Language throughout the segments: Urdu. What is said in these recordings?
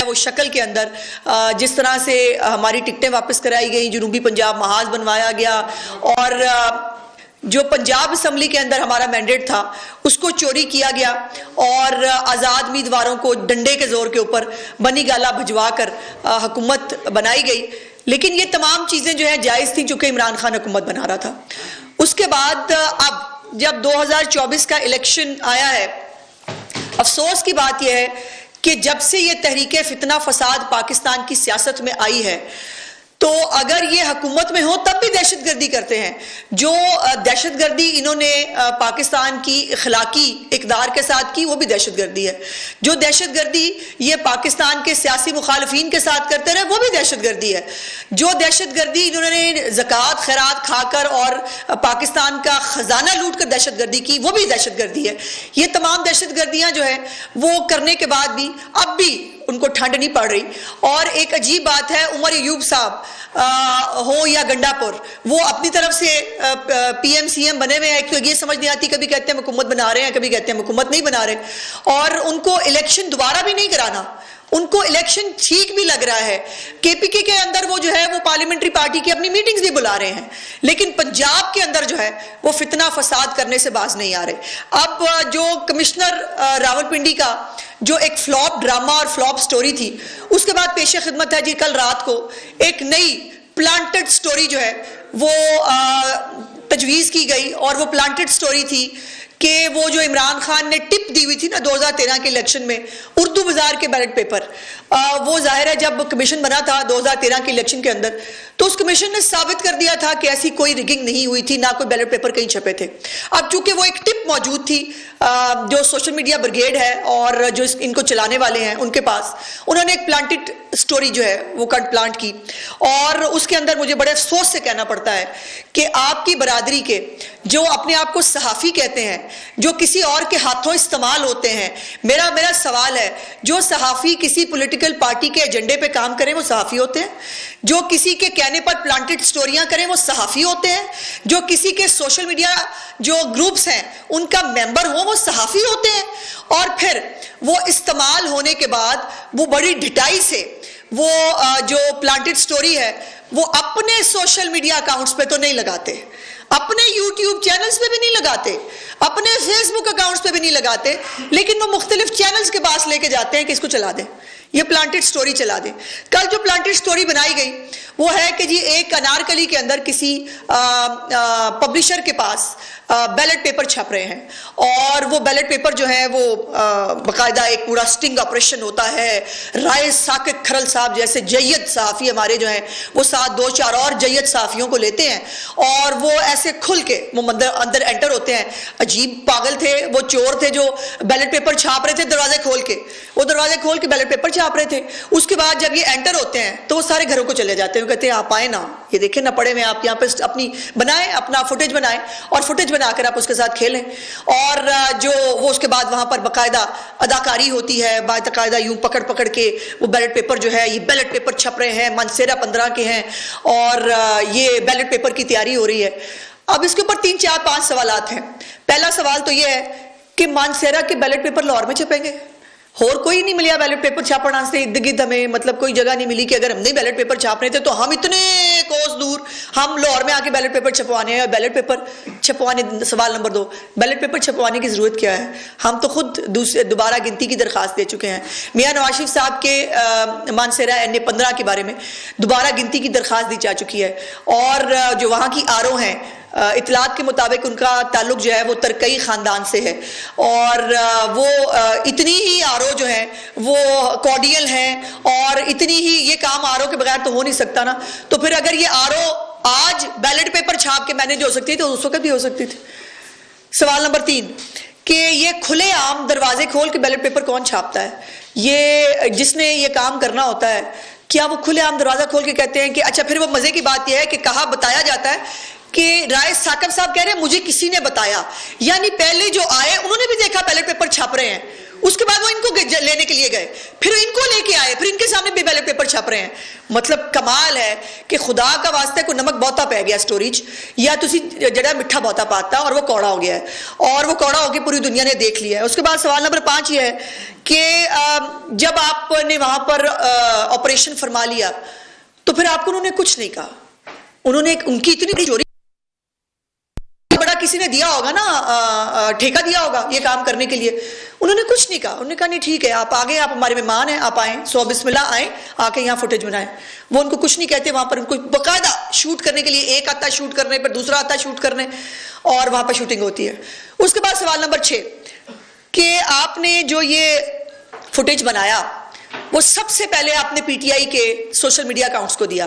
وہ شکل کے اندر جس طرح سے ہماری ٹکٹیں واپس کرائی گئی، جنوبی پنجاب محاذ بنوایا گیا، اور جو پنجاب اسمبلی کے اندر ہمارا مینڈیٹ تھا اس کو چوری کیا گیا، اور آزاد امیدواروں کو ڈنڈے کے زور کے اوپر بنی گالا بھجوا کر حکومت بنائی گئی۔ لیکن یہ تمام چیزیں جو ہیں جائز تھیں چونکہ عمران خان حکومت بنا رہا تھا۔ اس کے بعد اب جب 2024 کا الیکشن آیا ہے، افسوس کی بات یہ ہے کہ جب سے یہ تحریک فتنہ فساد پاکستان کی سیاست میں آئی ہے تو اگر یہ حکومت میں ہو تب بھی دہشت گردی کرتے ہیں۔ جو دہشت گردی انہوں نے پاکستان کی اخلاقی اقدار کے ساتھ کی وہ بھی دہشت گردی ہے، جو دہشت گردی یہ پاکستان کے سیاسی مخالفین کے ساتھ کرتے رہے وہ بھی دہشت گردی ہے، جو دہشت گردی انہوں نے زکوٰۃ خیرات کھا کر اور پاکستان کا خزانہ لوٹ کر دہشت گردی کی وہ بھی دہشت گردی ہے۔ یہ تمام دہشت گردیاں جو ہیں وہ کرنے کے بعد بھی اب بھی ان کو ٹھنڈ نہیں پڑ رہی۔ اور ایک عجیب بات ہے، عمر ایوب صاحب ہو یا گنڈا پور، وہ اپنی طرف سے پی ایم سی ایم بنے ہوئے ہیں، یہ سمجھ نہیں آتی، کبھی کہتے ہیں حکومت بنا رہے ہیں، کبھی کہتے ہیں حکومت نہیں بنا رہے، اور ان کو الیکشن دوبارہ بھی نہیں کرانا، ان کو الیکشن ٹھیک بھی لگ رہا ہے۔ کے پی کے اندر وہ جو ہے وہ پارلیمنٹری پارٹی کی اپنی میٹنگز بھی بلا رہے ہیں، لیکن پنجاب کے اندر جو ہے وہ فتنہ فساد کرنے سے باز نہیں آ رہے۔ اب جو کمشنر راولپنڈی کا جو ایک فلاپ ڈرامہ اور فلاپ سٹوری تھی، اس کے بعد پیش خدمت ہے جی کل رات کو ایک نئی پلانٹڈ سٹوری جو ہے وہ تجویز کی گئی، اور وہ پلانٹڈ سٹوری تھی کہ وہ جو عمران خان نے ٹپ دی ہوئی تھی نا 2013 کے الیکشن میں اردو بازار کے بیلٹ پیپر، وہ ظاہر ہے جب کمیشن بنا تھا 2013 کے الیکشن کے اندر تو اس کمیشن نے ثابت کر دیا تھا کہ ایسی کوئی ریگنگ نہیں ہوئی تھی، نہ کوئی بیلٹ پیپر کہیں چھپے تھے۔ اب چونکہ وہ ایک ٹپ موجود تھی جو سوشل میڈیا بریگیڈ ہے اور جو ان کو چلانے والے ہیں ان کے پاس، انہوں نے ایک پلانٹڈ سٹوری جو ہے وہ کٹ پلانٹ کی، اور اس کے اندر مجھے بڑے افسوس سے کہنا پڑتا ہے کہ آپ کی برادری کے جو اپنے آپ کو صحافی کہتے ہیں، جو کسی اور کے ہاتھوں استعمال ہوتے ہیں، میرا سوال ہے جو صحافی کسی پولیٹیکل پارٹی کے ایجنڈے پہ کام کریں وہ صحافی ہوتے ہیں، جو کسی کے کہنے پر پلانٹڈ سٹوریاں کریں وہ صحافی ہوتے ہیں، جو کسی کے سوشل میڈیا جو گروپس ہیں ان کا ممبر ہو وہ صحافی ہوتے ہیں، اور پھر وہ استعمال ہونے کے بعد وہ بڑی ڈھٹائی سے وہ جو پلانٹڈ سٹوری ہے وہ اپنے سوشل میڈیا اکاؤنٹس پہ تو نہیں لگاتے، اپنے یوٹیوب چینلز پہ بھی نہیں لگاتے، اپنے فیس بک اکاؤنٹس پہ بھی نہیں لگاتے، لیکن وہ مختلف چینلز کے پاس لے کے جاتے ہیں کہ اس کو چلا دیں، یہ پلانٹڈ سٹوری چلا دیں۔ کل جو پلانٹڈ سٹوری بنائی گئی وہ ہے کہ جی ایک انارکلی کے اندر کسی پبلشر کے پاس بیلٹ پیپر چھپ رہے ہیں، اور وہ بیلٹ پیپر جو ہیں وہ باقاعدہ ایک پورا سٹنگ آپریشن ہوتا ہے، رائے ثاقب کھرل صاحب جیسے جید صحافی ہمارے جو ہیں وہ ساتھ 2-4 اور جید صحافیوں کو لیتے ہیں، اور وہ ایسے کھل کے وہ اندر انٹر ہوتے ہیں۔ عجیب پاگل تھے وہ، چور تھے جو بیلٹ پیپر چھاپ رہے تھے دروازے کھول کے، وہ دروازے کھول کے بیلٹ پیپر چھاپ رہے تھے۔ اس کے بعد جب یہ انٹر ہوتے ہیں تو وہ سارے گھروں کو چلے جاتے ہیں، کہتے ہیں آپ آئیں نا، یہ دیکھیں نہ پڑے میں، آپ یہاں پہ اپنی بنائیں، اپنا فوٹیج بنائیں، اور فوٹیج بنا کر آپ اس کے ساتھ کھیلیں، اور جو وہ اس کے بعد وہاں پر باقاعدہ اداکاری ہوتی ہے، باقاعدہ یوں پکڑ کے وہ بیلٹ پیپر جو ہے، یہ بیلٹ پیپر چھپ رہے ہیں، مانسیرا 15 کے ہیں، اور یہ بیلٹ پیپر کی تیاری ہو رہی ہے۔ اب اس کے اوپر 3-4-5 سوالات ہیں۔ پہلا سوال تو یہ ہے کہ مانسیرا کے بیلٹ پیپر لاہور میں چھپیں گے؟ اور کوئی نہیں ملیا بیلٹ پیپر چھاپنا سے ارد گرد، ہمیں مطلب کوئی جگہ نہیں ملی کہ اگر ہم نہیں بیلٹ پیپر چھاپنے تھے تو ہم اتنے کوس دور ہم لاہور میں آ کے بیلٹ پیپر چھپوانے ہیں۔ اور بیلٹ پیپر چھپوانے، سوال نمبر 2، بیلٹ پیپر چھپوانے کی ضرورت کیا ہے؟ ہم تو خود دوبارہ گنتی کی درخواست دے چکے ہیں۔ میاں نواز شریف صاحب کے مانسیرا NA-15 کے بارے میں دوبارہ گنتی کی درخواست دی جا چکی ہے، اور جو وہاں کی RO ہیں اطلاعات کے مطابق ان کا تعلق جو ہے وہ ترکئی خاندان سے ہے، اور وہ اتنی ہی RO جو ہیں وہ کارڈیل ہیں، اور اتنی ہی یہ کام RO کے بغیر تو ہو نہیں سکتا نا۔ تو پھر اگر یہ RO آج بیلٹ پیپر چھاپ کے مینیج ہو سکتی تھی تو اس وقت بھی ہو سکتی تھی۔ سوال نمبر 3 کہ یہ کھلے عام دروازے کھول کے بیلٹ پیپر کون چھاپتا ہے؟ یہ جس نے یہ کام کرنا ہوتا ہے کیا وہ کھلے عام دروازہ کھول کے کہتے ہیں کہ اچھا؟ پھر وہ مزے کی بات یہ ہے کہ بتایا جاتا ہے کہ رائے ثاقب صاحب کہہ رہے ہیں مجھے کسی نے بتایا، یعنی پہلے جو آئے انہوں نے بھی دیکھا بیلٹ پیپر چھاپ رہے ہیں، اس کے بعد وہ ان کو لینے کے لیے گئے، پھر ان کو لے کے آئے آئے پھر ان کے سامنے بھی بیلٹ پیپر چھپ رہے ہیں. مطلب کمال ہے کہ خدا کا واسطہ کوئی نمک بہتا پی گیا سٹوری چ یا تسی جڑا میٹھا بہتا پاتا اور وہ کوڑا ہو گیا ہے اور وہ کوڑا ہو کے پوری دنیا نے دیکھ لیا ہے. اس کے بعد سوال نمبر 5 یہ ہے کہ جب آپ نے وہاں پر آپریشن فرما لیا تو پھر آپ کو انہوں نے کچھ نہیں کہا. انہوں نے ان کی اتنی بڑی چوری بڑا کسی نے دیا ہوگا نا, ٹھیکہ دیا ہوگا یہ کام کرنے کے لیے, انہوں نے کچھ نہیں کہا. انہوں نے کہا نہیں ٹھیک ہے آپ آگے, آپ ہمارے مہمان ہیں, آپ آئیں, سو بسم اللہ آئیں, آ کے یہاں فوٹیج بنائیں. وہ ان کو کچھ نہیں کہتے. وہاں پر ان کو باقاعدہ شوٹ کرنے کے لیے ایک آتا شوٹ کرنے, پھر دوسرا آتا شوٹ کرنے, اور وہاں پر شوٹنگ ہوتی ہے. اس کے بعد سوال نمبر 6 کہ آپ نے جو یہ فوٹیج بنایا وہ سب سے پہلے آپ نے پی ٹی آئی کے سوشل میڈیا اکاؤنٹس کو دیا.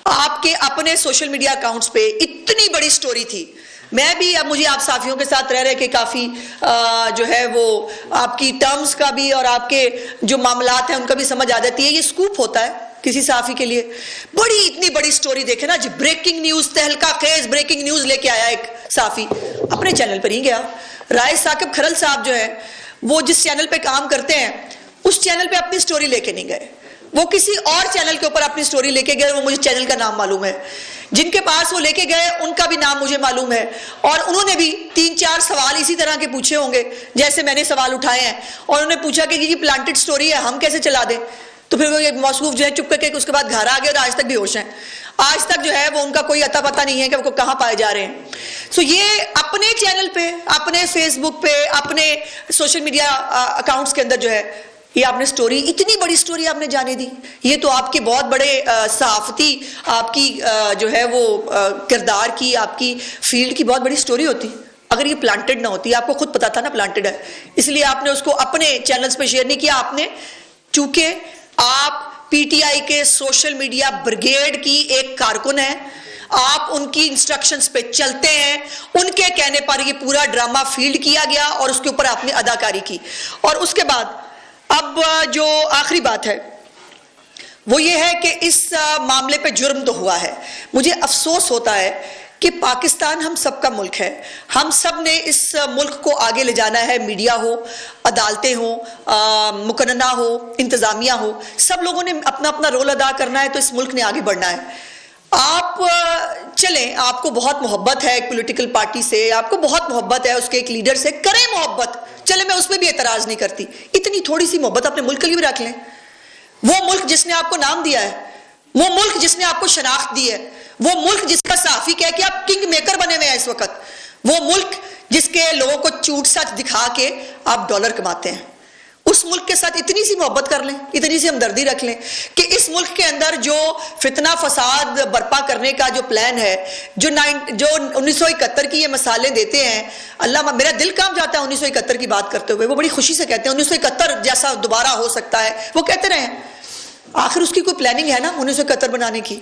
آپ کے اپنے سوشل میڈیا اکاؤنٹس پہ اتنی بڑی سٹوری تھی. میں بھی اب مجھے آپ صحافیوں کے ساتھ رہ کے کافی جو ہے وہ آپ کی ٹرمز کا بھی اور آپ کے جو معاملات ہیں ان کا بھی سمجھ آ جاتی ہے. یہ سکوپ ہوتا ہے کسی صحافی کے لیے. بڑی اتنی بڑی سٹوری دیکھیں نا جی, بریکنگ نیوز, تہلکہ خیز بریکنگ نیوز لے کے آیا ایک صحافی, اپنے چینل پر ہی گیا. رائے ثاقب کھرل صاحب جو ہے وہ جس چینل پہ کام کرتے ہیں اس چینل پہ اپنی سٹوری لے کے نہیں گئے, وہ کسی اور چینل کے اوپر اپنی سٹوری لے کے گئے. وہ مجھے چینل کا نام معلوم ہے, جن کے پاس وہ لے کے گئے ان کا بھی نام مجھے معلوم ہے, اور انہوں نے بھی 3-4 سوال اسی طرح کے پوچھے ہوں گے جیسے میں نے سوال اٹھائے ہیں, اور انہوں نے پوچھا کہ یہ پلانٹڈ سٹوری ہے ہم کیسے چلا دیں. تو پھر وہ موصوف جو ہے چپ کر کے اس کے بعد گھر آ گئے اور آج تک بھی ہوش ہیں. آج تک جو ہے وہ ان کا کوئی اتا پتہ نہیں ہے کہ وہ کہاں پائے جا رہے ہیں. سو یہ اپنے چینل پہ, اپنے فیس بک پہ, اپنے سوشل میڈیا اکاؤنٹس کے اندر جو ہے یہ آپ نے سٹوری, اتنی بڑی سٹوری آپ نے جانے دی. یہ تو آپ کے بہت بڑے صحافتی آپ کی جو ہے وہ کردار کی, آپ کی فیلڈ کی بہت بڑی سٹوری ہوتی. اگر یہ پلانٹڈ نہ ہوتی, آپ کو خود پتا تھا نا پلانٹڈ ہے, اس لیے آپ نے اس کو اپنے چینلز پہ شیئر نہیں کیا. آپ نے چونکہ آپ پی ٹی آئی کے سوشل میڈیا بریگیڈ کی ایک کارکن ہیں, آپ ان کی انسٹرکشنز پہ چلتے ہیں, ان کے کہنے پر یہ پورا ڈرامہ فیلڈ کیا گیا اور اس کے اوپر آپ نے اداکاری کی. اور اس کے بعد اب جو آخری بات ہے وہ یہ ہے کہ اس معاملے پہ جرم تو ہوا ہے. مجھے افسوس ہوتا ہے کہ پاکستان ہم سب کا ملک ہے, ہم سب نے اس ملک کو آگے لے جانا ہے. میڈیا ہو, عدالتیں ہوں, مقننہ ہو, انتظامیہ ہو, سب لوگوں نے اپنا اپنا رول ادا کرنا ہے, تو اس ملک نے آگے بڑھنا ہے. آپ چلیں, آپ کو بہت محبت ہے ایک پولیٹیکل پارٹی سے, آپ کو بہت محبت ہے اس کے ایک لیڈر سے, کریں محبت, چلے میں اس میں بھی اعتراض نہیں کرتی. اتنی تھوڑی سی محبت اپنے ملک کے لیے بھی رکھ لیں. وہ ملک جس نے آپ کو نام دیا ہے, وہ ملک جس نے آپ کو شناخت دی ہے, وہ ملک جس کا صحافی کہہ کہ آپ کنگ میکر بنے ہوئے ہیں اس وقت, وہ ملک جس کے لوگوں کو چوٹ سچ دکھا کے آپ ڈالر کماتے ہیں, اس ملک کے ساتھ اتنی سی محبت کر لیں, اتنی سی ہمدردی رکھ لیں کہ اس ملک کے اندر جو فتنہ فساد برپا کرنے کا جو پلان ہے, جو 1971 کی یہ مثالیں دیتے ہیں, اللہ میرا دل کانپ جاتا ہے 1971 کی بات کرتے ہوئے. وہ بڑی خوشی سے کہتے ہیں 1971 جیسا دوبارہ ہو سکتا ہے, وہ کہتے رہے. آخر اس کی کوئی پلاننگ ہے نا 1971 بنانے کی.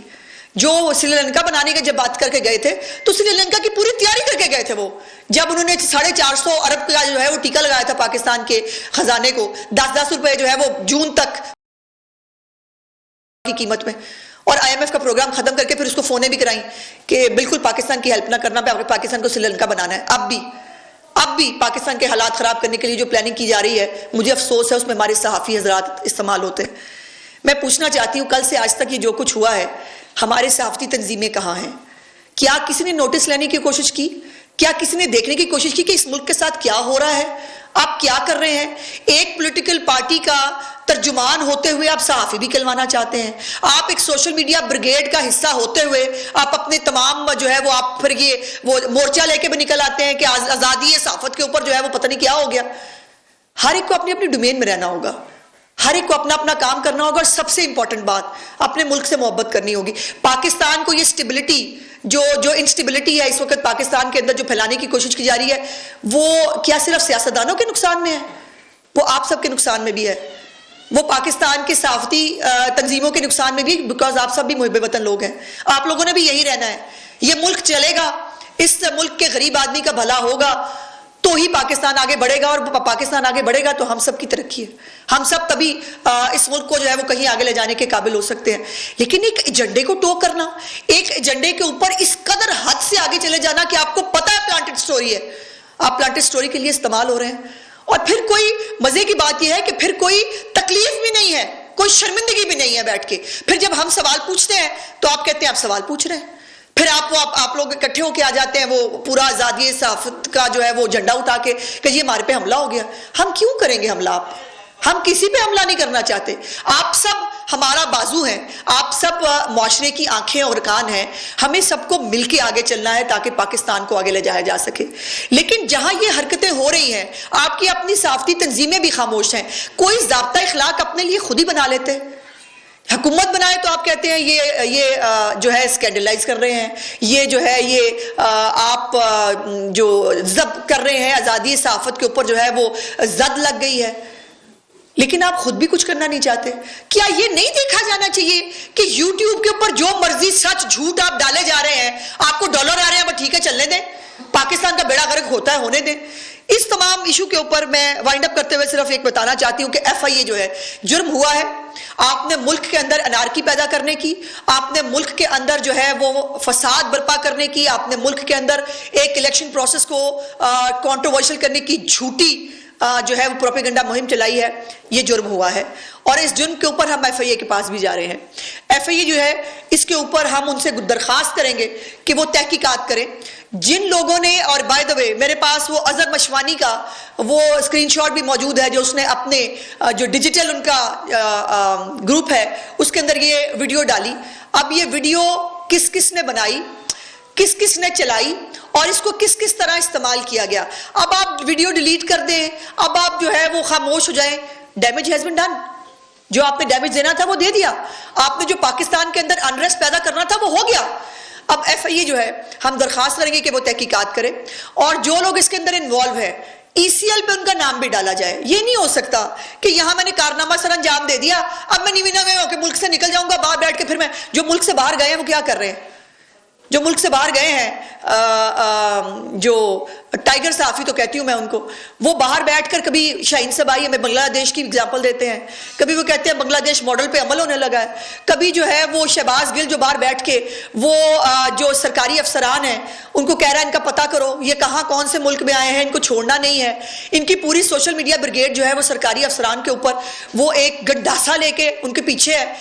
جو سری لنکا بنانے کے جب بات کر کے گئے تھے تو سری لنکا کی پوری تیاری کر کے گئے تھے. وہ جب انہوں نے 450 ارب کا جو ہے وہ ٹیکہ لگایا تھا پاکستان کے خزانے کو, 10-10 روپے جو ہے وہ جون تک کی قیمت میں, اور آئی ایم ایف کا پروگرام ختم کر کے پھر اس کو فونیں بھی کرائیں کہ بالکل پاکستان کی ہیلپ نہ کرنا, پاکستان کو سری لنکا بنانا ہے. اب بھی پاکستان کے حالات خراب کرنے کے لیے جو پلاننگ کی جا رہی ہے, مجھے افسوس ہے اس میں ہمارے صحافی حضرات استعمال ہوتے ہیں. میں پوچھنا چاہتی ہوں کل سے آج تک یہ جو کچھ ہوا ہے, ہمارے صحافتی تنظیمیں کہاں ہیں؟ کیا کسی نے نوٹس لینے کی کوشش کی؟ کیا کسی نے دیکھنے کی کوشش کی کہ اس ملک کے ساتھ کیا ہو رہا ہے, آپ کیا کر رہے ہیں؟ ایک پولیٹیکل پارٹی کا ترجمان ہوتے ہوئے آپ صحافی بھی کلوانا چاہتے ہیں. آپ ایک سوشل میڈیا بریگیڈ کا حصہ ہوتے ہوئے آپ اپنے تمام جو ہے وہ آپ پھر یہ وہ مورچہ لے کے بھی نکل آتے ہیں کہ آزادی صحافت کے اوپر جو ہے وہ پتہ نہیں کیا ہو گیا. ہر ایک کو اپنی اپنی ڈومین میں رہنا ہوگا, ہر ایک کو اپنا اپنا کام کرنا ہوگا, اور سب سے امپورٹنٹ بات اپنے ملک سے محبت کرنی ہوگی. پاکستان کو یہ سٹیبلٹی جو انسٹیبلٹی ہے اس وقت پاکستان کے اندر جو پھیلانے کی کوشش کی جا رہی ہے, وہ کیا صرف سیاستدانوں کے نقصان میں ہے؟ وہ آپ سب کے نقصان میں بھی ہے, وہ پاکستان کے صحافتی تنظیموں کے نقصان میں بھی, بیکاز آپ سب بھی محب وطن لوگ ہیں, آپ لوگوں نے بھی یہی رہنا ہے. یہ ملک چلے گا, اس ملک کے غریب آدمی کا بھلا ہوگا تو ہی پاکستان آگے بڑھے گا, اور پاکستان آگے بڑھے گا تو ہم سب کی ترقی ہے. ہم سب تبھی اس ملک کو جو ہے وہ کہیں آگے لے جانے کے قابل ہو سکتے ہیں. لیکن ایک ایجنڈے کو ٹو کرنا, ایک ایجنڈے کے اوپر اس قدر حد سے آگے چلے جانا کہ آپ کو پتہ ہے پلانٹڈ سٹوری ہے, آپ پلانٹڈ سٹوری کے لیے استعمال ہو رہے ہیں, اور پھر کوئی مزے کی بات یہ ہے کہ پھر کوئی تکلیف بھی نہیں ہے, کوئی کوئی شرمندگی بھی نہیں ہے بیٹھ کے. پھر جب ہم سوال پوچھتے ہیں تو آپ کہتے ہیں آپ سوال پوچھ رہے ہیں. پھر آپ لوگ اکٹھے ہو کے آ جاتے ہیں وہ پورا آزادی صحافت کا جو ہے وہ جھنڈا اٹھا کے کہ یہ ہمارے پہ حملہ ہو گیا. ہم کیوں کریں گے حملہ؟ ہم کسی پہ حملہ نہیں کرنا چاہتے. آپ سب ہمارا بازو ہیں, آپ سب معاشرے کی آنکھیں اور کان ہیں. ہمیں سب کو مل کے آگے چلنا ہے تاکہ پاکستان کو آگے لے جایا جا سکے. لیکن جہاں یہ حرکتیں ہو رہی ہیں, آپ کی اپنی صحافتی تنظیمیں بھی خاموش ہیں. کوئی ضابطہ اخلاق اپنے لیے خود ہی بنا لیتے ہیں. حکومت بنائے تو آپ کہتے ہیں یہ جو ہے اسکینڈلائز کر رہے ہیں, یہ جو ہے یہ آپ جو ضبط کر رہے ہیں آزادی صحافت کے اوپر جو ہے وہ زد لگ گئی ہے. لیکن آپ خود بھی کچھ کرنا نہیں چاہتے. کیا یہ نہیں دیکھا جانا چاہیے کہ یوٹیوب کے اوپر جو مرضی سچ جھوٹ آپ ڈالے جا رہے ہیں, آپ کو ڈالر آ رہے ہیں, بس ٹھیک ہے چلنے دیں, پاکستان کا بیڑا غرق ہوتا ہے ہونے دیں. اس تمام ایشو کے اوپر میں وائنڈ اپ کرتے ہوئے صرف ایک بتانا چاہتی ہوں کہ ایف آئی اے جو ہے جرم ہوا ہے. آپ نے ملک کے اندر انارکی پیدا کرنے کی, آپ نے ملک کے اندر جو ہے وہ فساد برپا کرنے کی, آپ نے ملک کے اندر ایک الیکشن پروسیس کو کنٹروورشل کرنے کی جھوٹی جو ہے وہ پروپیگنڈا مہم چلائی ہے. یہ جرم ہوا ہے اور اس جرم کے اوپر ہم ایف آئی اے کے پاس بھی جا رہے ہیں. ایف آئی اے جو ہے اس کے اوپر ہم ان سے درخواست کریں گے کہ وہ تحقیقات کریں. جن لوگوں نے, اور بائی دا وے میرے پاس وہ اظہر مشوانی کا وہ اسکرین شاٹ بھی موجود ہے جو اس نے اپنے جو ڈیجیٹل ان کا گروپ ہے اس کے اندر یہ ویڈیو ڈالی. اب یہ ویڈیو کس کس نے بنائی, کس کس نے چلائی اور اس کو کس کس طرح استعمال کیا گیا, اب آپ ویڈیو ڈیلیٹ کر دیں, اب آپ جو ہے وہ خاموش ہو جائیں. Damage has been done. جو آپ نے ڈیمیج دینا تھا وہ دے دیا. آپ نے جو پاکستان کے اندر انریسٹ پیدا کرنا تھا وہ ہو گیا. اب ایف آئی اے جو ہے ہم درخواست کریں گے کہ وہ تحقیقات کرے اور جو لوگ اس کے اندر انوالو ہے ای سی ایل پہ ان کا نام بھی ڈالا جائے. یہ نہیں ہو سکتا کہ یہاں میں نے کارنامہ سر انجام دے دیا, اب میں نیوینا میں ہو کہ ملک سے نکل جاؤں گا باہر بیٹھ کے. پھر میں جو ملک سے باہر گئے ہیں وہ کیا کر رہے ہیں؟ جو ملک سے باہر گئے ہیں جو ٹائیگر صحافی تو کہتی ہوں میں ان کو, وہ باہر بیٹھ کر کبھی شاہین صاحب آئی ہمیں بنگلہ دیش کی اگزامپل دیتے ہیں, کبھی وہ کہتے ہیں بنگلہ دیش ماڈل پہ عمل ہونے لگا ہے, کبھی جو ہے وہ شہباز گل جو باہر بیٹھ کے وہ جو سرکاری افسران ہیں ان کو کہہ رہا ہے ان کا پتہ کرو یہ کہاں کون سے ملک میں آئے ہیں, ان کو چھوڑنا نہیں ہے. ان کی پوری سوشل میڈیا بریگیڈ جو ہے وہ سرکاری افسران کے اوپر وہ ایک گڈھاسا لے کے ان کے پیچھے ہے